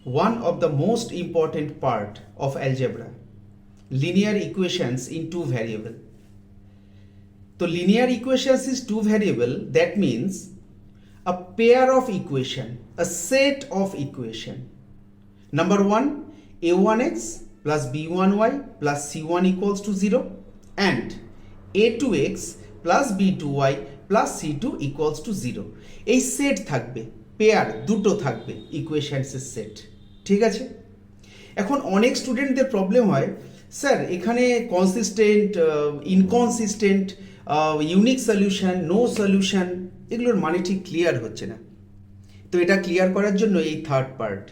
one of the most important part of algebra, linear equations in two variable. So linear equations is two variable, that means a pair of equation, a set of equation. Number one, a1x plus b1y plus c1 equals to 0 and a2x plus b2y plus c2 equals to 0. এই set থাকবে, pair দুটো থাকবে, ইকুয়েশনসের set. ঠিক আছে, এখন অনেক স্টুডেন্টদের problem হয়, স্যার এখানে consistent, inconsistent, unique solution, no solution, এগুলোর মানে ঠিক ক্লিয়ার হচ্ছে না। তো এটা ক্লিয়ার করার জন্য এই থার্ড পার্ট।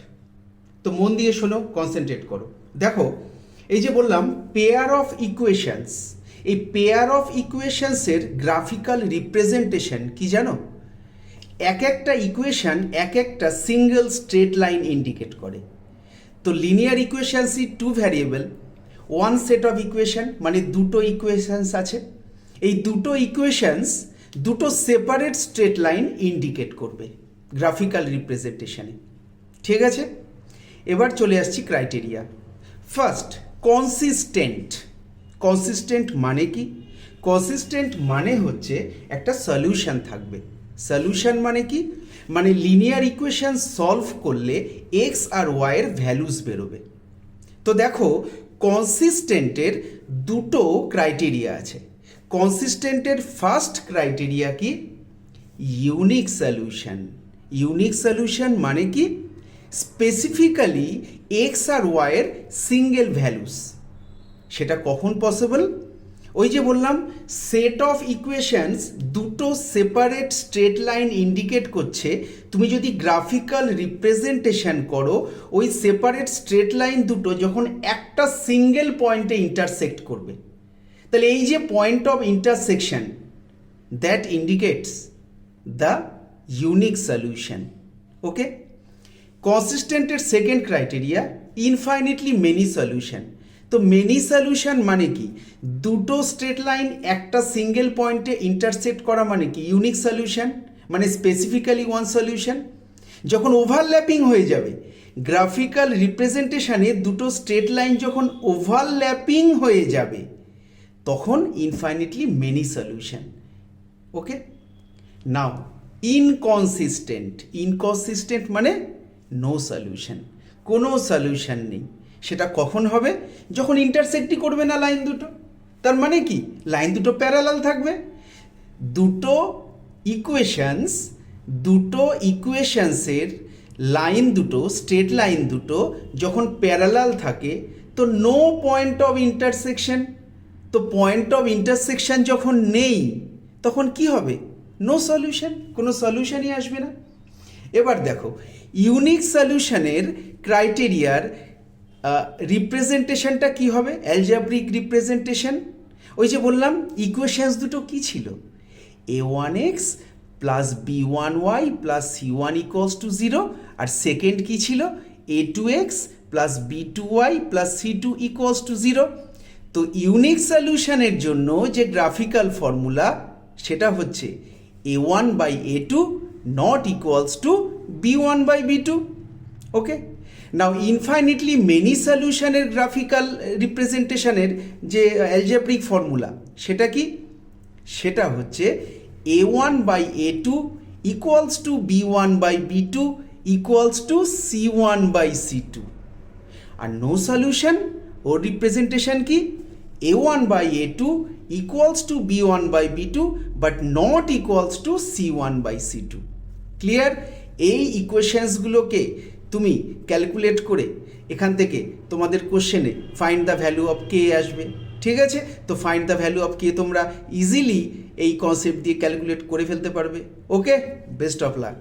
তো মন দিয়ে শোনো, কনসেন্ট্রেট করো। দেখো, এই যে বললাম পেয়ার অফ ইকুয়েশনস, এই পেয়ার অফ ইকুয়েশনসের গ্রাফিক্যাল রিপ্রেজেন্টেশন কি জানো? এক একটা ইকুয়েশন এক একটা সিঙ্গেল স্ট্রেট লাইন ইন্ডিকেট করে। তো লিনিয়ার ইকুয়েশনসই two variable, one set of equation, মানে দুটো ইকুয়েশনস আছে। এই দুটো ইকুয়েশনস দুটো সেপারেট স্ট্রেট লাইন ইন্ডিকেট করবে গ্রাফিক্যাল রিপ্রেজেন্টেশনে। ঠিক আছে, এবার চলে আসছি ক্রাইটেরিয়া। First, consistent. কনসিস্টেন্ট মানে কি? কনসিস্টেন্ট মানে হচ্ছে একটা সলিউশন থাকবে। সলিউশন মানে কি? মানে লিনিয়ার ইকুয়েশন সলভ করলে এক্স আর ওয়াইয়ের ভ্যালুস বেরোবে। তো দেখো, কনসিস্টেন্টের দুটো ক্রাইটেরিয়া আছে। কনসিস্টেন্টের ফার্স্ট ক্রাইটেরিয়া কি? Unique solution. ইউনিক সলিউশন মানে কি? স্পেসিফিক্যালি এক্স আর ওয়াইয়ের সিঙ্গেল ভ্যালুস। সেটা কখন পসিবল? ওই যে বললাম সেট অফ ইকুয়েশনস দুটো সেপারেট স্ট্রেট লাইন ইন্ডিকেট করছে। তুমি যদি গ্রাফিক্যাল রিপ্রেজেন্টেশন করো, ওই সেপারেট স্ট্রেট লাইন দুটো যখন একটা সিঙ্গেল পয়েন্টে ইন্টারসেক্ট করবে, তাহলে এই যে point of intersection, that indicates the unique solution. Okay, কনসিস্টেন্টের second criteria infinitely many solution. তো মেনি সলিউশন মানে কি? দুটো স্ট্রেট লাইন একটা সিঙ্গেল পয়েন্টে ইন্টারসেক্ট করা মানে কি? ইউনিক সলিউশন, মানে স্পেসিফিক্যালি ওয়ান সলিউশন। যখন ওভারল্যাপিং হয়ে যাবে, গ্রাফিক্যাল রিপ্রেজেন্টেশনে দুটো স্ট্রেট লাইন যখন ওভারল্যাপিং হয়ে যাবে, তখন ইনফাইনিটলি মেনি সলিউশন। ওকে, নাও ইনকনসিস্টেন্ট। ইনকনসিস্টেন্ট মানে নো সলিউশন, কোনো সলিউশন নেই। সেটা কখন হবে? যখন ইন্টারসেক্টই করবে না লাইন দুটো। তার মানে কি? লাইন দুটো প্যারালাল থাকবে। দুটো ইকুয়েশনসের লাইন দুটো, স্ট্রেট লাইন দুটো যখন প্যারালাল থাকে, তো নো পয়েন্ট অফ ইন্টারসেকশন। তো পয়েন্ট অফ ইন্টারসেকশন যখন নেই, তখন কি হবে? নো সলিউশন, কোনো সলিউশনই আসবে না। এবার দেখো, ইউনিক সলিউশনের ক্রাইটেরিয়ার রিপ্রেজেন্টেশনটা কি হবে? Algebraic representation. ওই যে বললাম ইকুয়েশনস দুটো কি ছিল? a1x plus b1y plus c1 equals to 0, আর সেকেন্ড কি ছিল? a2x plus b2y plus c2 equals to 0। তো ইউনিক সলিউশনের জন্য যে গ্রাফিক্যাল ফর্মুলা, সেটা হচ্ছে a1 by a2 not equals to b1 by b2। Okay, now infinitely many সলিউশনের graphical রিপ্রেজেন্টেশনের যে অ্যালজেব্রিক ফর্মুলা, সেটা কি? সেটা হচ্ছে a1 by a2 equals to b1 by b2 equals to c1 by c2। আর নো সলিউশন ওর রিপ্রেজেন্টেশন কি? a1 by a2 equals to b1 by b2 but not equals to c1 by c2। Clear? এই ইকুয়েশনসগুলোকে তুমি calculate করে এখান থেকে তোমাদের কোশ্চেনে ফাইন্ড দ্য ভ্যালু অফ কে আসবে। ঠিক আছে, তো ফাইন্ড দ্য ভ্যালু অফ কে তোমরা ইজিলি এই কনসেপ্ট দিয়ে ক্যালকুলেট করে ফেলতে পারবে। ওকে, বেস্ট অফ লাক।